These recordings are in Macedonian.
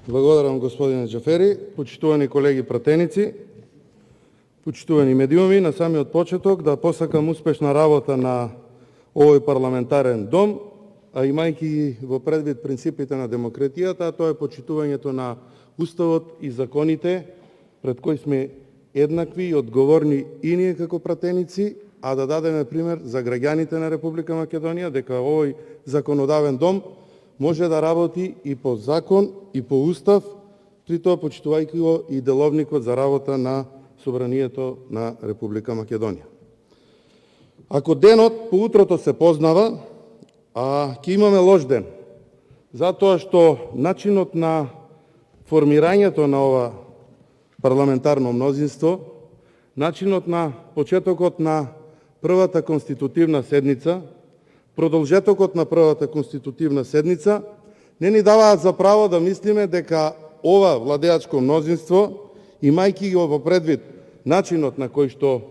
Благодарам, господине Джафери. Почитувани колеги пратеници, почитувани медиуми, на самиот почеток да посакам успешна работа на овој парламентарен дом, а имајќи во предвид принципите на демократијата, тоа е почитувањето на Уставот и законите пред кои сме еднакви и одговорни и ние како пратеници, а да дадеме пример за граѓаните на Република Македонија дека овој законодавен дом може да работи и по закон и по устав, при тоа почитувајќи го и деловникот за работа на Собранието на Република Македонија. Ако денот по утрото се познава, ќе имаме лош ден, затоа што начинот на формирањето на ова парламентарно мнозинство, начинот на почетокот на првата конститутивна седница, продолжетокот на првата конститутивна седница, не ни даваат за право да мислиме дека ова владеачко мнозинство, имајќи го во предвид начинот на кој што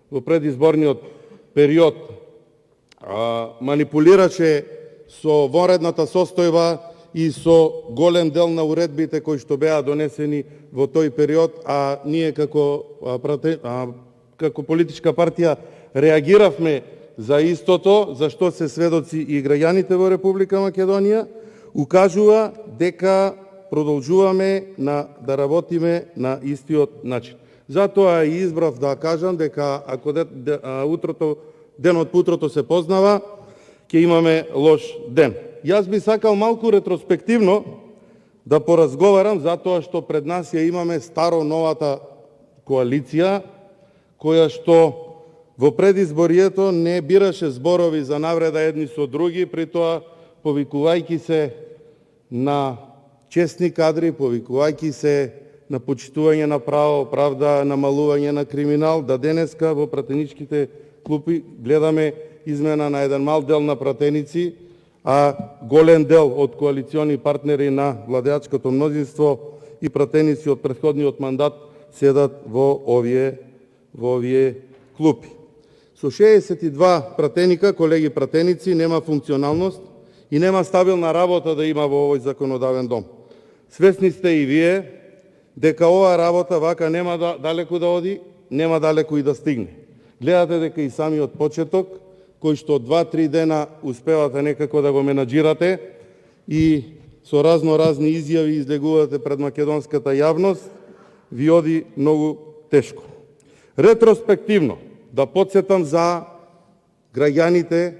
во предизборниот период манипулираше со вонредната состојба и со голем дел на уредбите кои што беа донесени во тој период, а ние како политичка партија реагиравме за истото, за што се сведоци и граѓаните во Република Македонија, укажува дека продолжуваме да работиме на истиот начин. Затоа и избрав да кажам дека ако денот по утрото се познава, ќе имаме лош ден. Јас би сакал малку ретроспективно да поразговарам, затоа што пред нас ја имаме старо-новата коалиција, која што во предизборието не бираше зборови за навреда едни со други, при тоа повикувајќи се на честни кадри, повикувајќи се на почитување на право, правда, намалување на криминал, да денеска во пратеничките клупи гледаме измена на еден мал дел на пратеници, а голем дел од коалициони партнери на владеачкото мнозинство и пратеници од претходниот мандат седат во овие клупи. Со 62 пратеника, колеги пратеници, нема функционалност и нема стабилна работа да има во овој законодавен дом. Свесни сте и вие дека оваа работа вака нема далеку да оди, нема далеку и да стигне. Гледате дека и самиот почеток, кој што 2-3 дена успевате некако да го менаџирате и со разни изјави излегувате пред македонската јавност, ви оди многу тешко. Ретроспективно да потсетам за граѓаните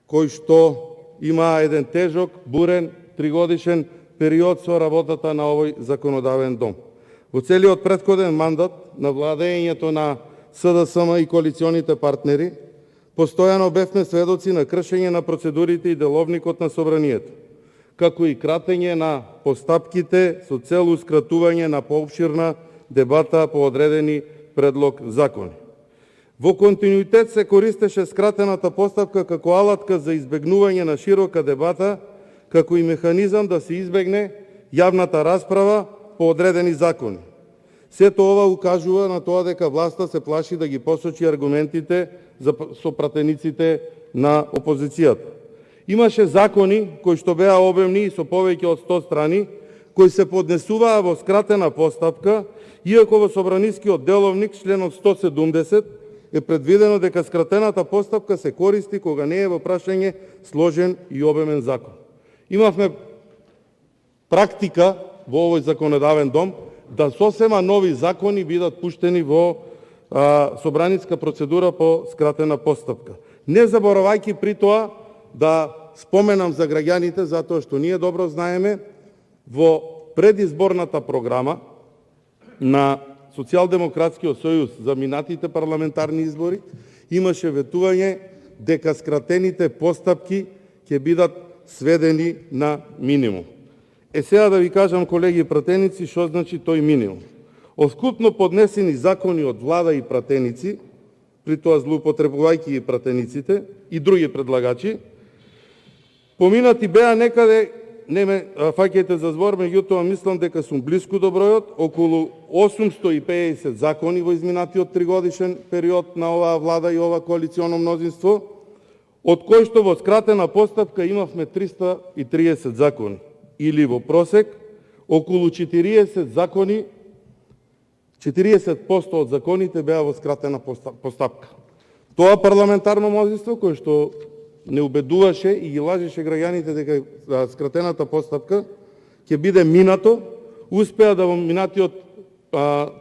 кои што има еден тежок, бурен, 3-годишен период со работата на овој законодавен дом. Во целиот претходен мандат на владењето на СДСМ и коалиционите партнери, постојано бевме сведоци на кршење на процедурите и деловникот на Собранието, како и кратење на постапките со цел ускратување на поопширна дебата по одредени предлог закони. Во континуитет се користеше скратената постапка како алатка за избегнување на широка дебата, како и механизам да се избегне јавната расправа по одредени закони. Сето ова укажува на тоа дека власта се плаши да ги посочи аргументите со пратениците на опозицијата. Имаше закони кои што беа обемни и со повеќе од 100 страни, кои се поднесуваа во скратена постапка, иако во Собранискиот деловник, членот 170, е предвидено дека скратената постапка се користи кога не е во прашање сложен и обемен закон. Имавме практика во овој законодавен дом да сосема нови закони бидат пуштени во собраниска процедура по скратена постапка. Не заборавајќи при тоа да споменам за граѓаните, затоа што ние добро знаеме, во предизборната програма на Социјалдемократскиот сојуз за минатите парламентарни избори имаше ветување дека скратените постапки ќе бидат сведени на минимум. Сега да ви кажам, колеги пратеници, што значи тој минимум. Од скупно поднесени закони од влада и пратеници, при тоа злоупотребувајќи и пратениците и други предлагачи, поминати беа некаде, не ме фаќајте за збор, меѓутоа мислам дека сум блиску до бројот, околу 850 закони во изминатиот 3-годишен период на оваа влада и ова коалиционо мнозинство, од кои што во скратена постапка имавме 330 закони, или во просек околу 40 закони, 40% од законите беа во скратена постапка. Тоа парламентарно мнозинство кое што не убедуваше и ги лажеше граѓаните дека скратената постапка ќе биде минато, успеа да во минатиот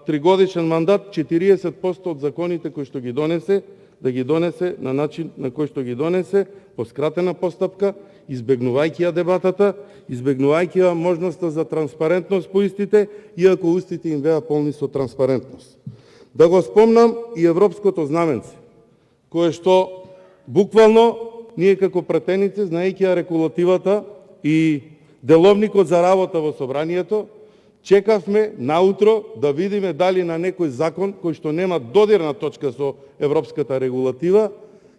тригодишен мандат 40% од законите кои што ги донесе, да ги донесе на начин на кој што ги донесе, по скратена постапка, избегнувајќи ја дебатата, избегнувајќи ја можноста за транспарентност по истите, иако устите им беа полни со транспарентност. Да го спомнам и европското знаменце, кое што буквално ние како пратеници, знаејќи ја регулативата и деловникот за работа во собранието, чекавме наутро да видиме дали на некој закон кој што нема додирна точка со европската регулатива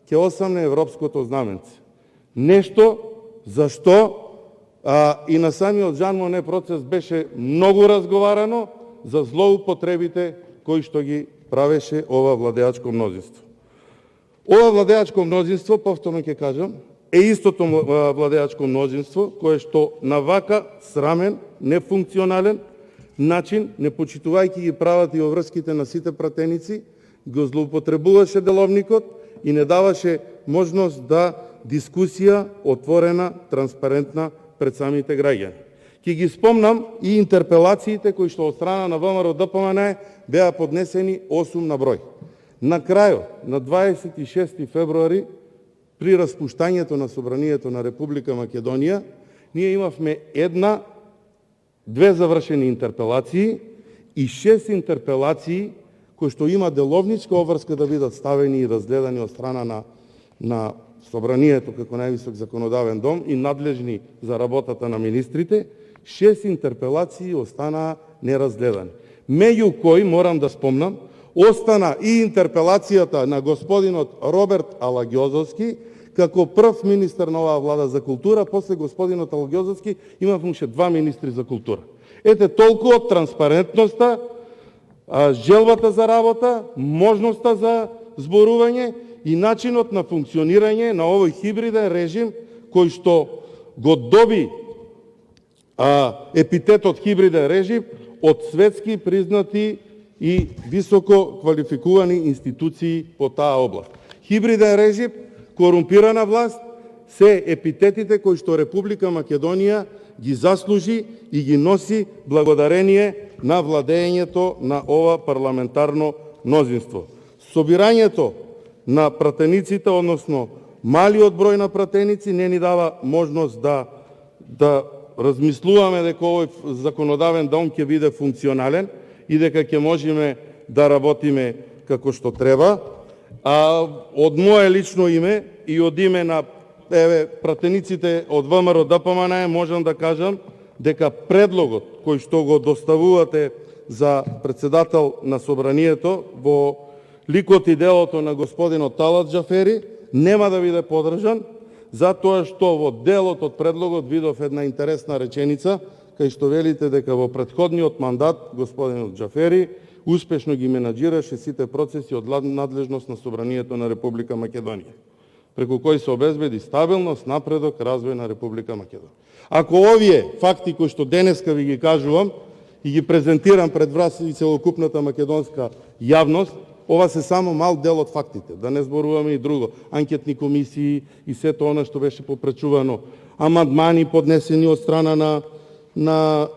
ќе осамне европското знаменце. Нешто за што и на самиот Жан Моне процес беше многу разговарано за злоупотребите кои што ги правеше ова владеачко мнозинство. Ова владеачко мнозинство, повторно ќе кажам, е истото владеачко мнозинство кое што на вака срамен, нефункционален начин, не почитувајќи ги правата и обврските на сите пратеници, го злоупотребуваше деловникот и не даваше можност да дискусија отворена, транспарентна пред самите граѓани. Ќе ги спомнам и интерпелациите кои што од страна на ВМРО-ДПМН беа поднесени 8 на број. На крајот, на 26 февруари, при распуштањето на Собранието на Република Македонија, ние имавме две завршени интерпелации и 6 интерпелации кои што има деловничка обврска да бидат ставени и разгледани од страна на Собранието како највисок законодавен дом и надлежни за работата на министрите, 6 интерпелации останаа неразгледани. Меѓу кои, морам да спомнам, остана и интерпелацијата на господинот Роберт Алагјозовски, како прв министер на оваа влада за култура, после господинот Алагјозовски имавме уште 2 министри за култура. Ете толку од транспарентноста, желбата за работа, можноста за зборување и начинот на функционирање на овој хибриден режим кој што го доби епитетот хибриден режим од светски признати и високо квалификувани институции по таа област. Хибриден режим, корумпирана власт, се епитетите кои што Република Македонија ги заслужи и ги носи благодарение на владењето на ова парламентарно мнозинство. Собирањето на пратениците, односно малиот број на пратеници, не ни дава можност да размислуваме дека овој законодавен дом ќе биде функционален и дека ќе можеме да работиме како што треба. Од мое лично име и од име на пратениците од ВМРО-ДПМН можам да кажам дека предлогот кој што го доставувате за председател на Собранието во ликот и делото на господинот Талат Џафери нема да биде подржан, затоа што во делот од предлогот видов една интересна реченица, кај што велите дека во претходниот мандат господинот Џафери успешно ги менаџираше сите процеси од надлежност на Собранието на Република Македонија, преку кој се обезбеди стабилност, напредок, развој на Република Македонија. Ако овие факти кои што денеска ви ги кажувам и ги презентирам пред вас и целокупната македонска јавност, ова се само мал дел од фактите, да не зборуваме и друго, анкетни комисии и сето она што беше попречувано, амандмани поднесени од страна на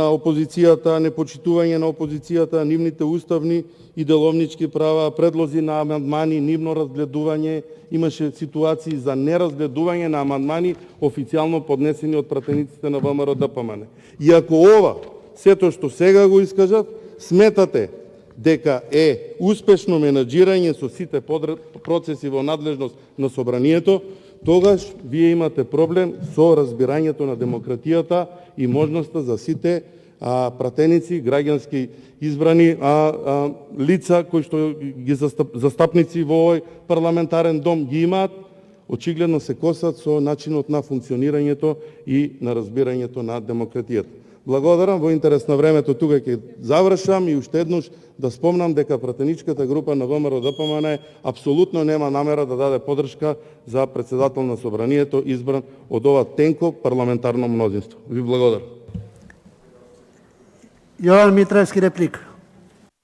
опозицијата, непочитување на опозицијата, нивните уставни и деловнички права, предлози на амандмани, нивно разгледување, имаше ситуации за неразгледување на амандмани официјално поднесени од пратениците на ВМРО-ДПМН. И ако ова, сето што сега го искажав, сметате дека е успешно менаџирање со сите процеси во надлежност на Собранието, тогаш вие имате проблем со разбирањето на демократијата и можноста за сите пратеници, граѓански избрани лица кои што ги застапници во овој парламентарен дом ги имаат, очигледно се косат со начинот на функционирањето и на разбирањето на демократијата. Благодарам, во интерес на времето тука ќе завршам и уште еднаш да спомнам дека пратеничката група на ВМРО-ДПМН апсолутно нема намера да даде подршка за председател на Собранието избран од ова тенко парламентарно мнозинство. Ви благодарам. Јован Митревски, реплика.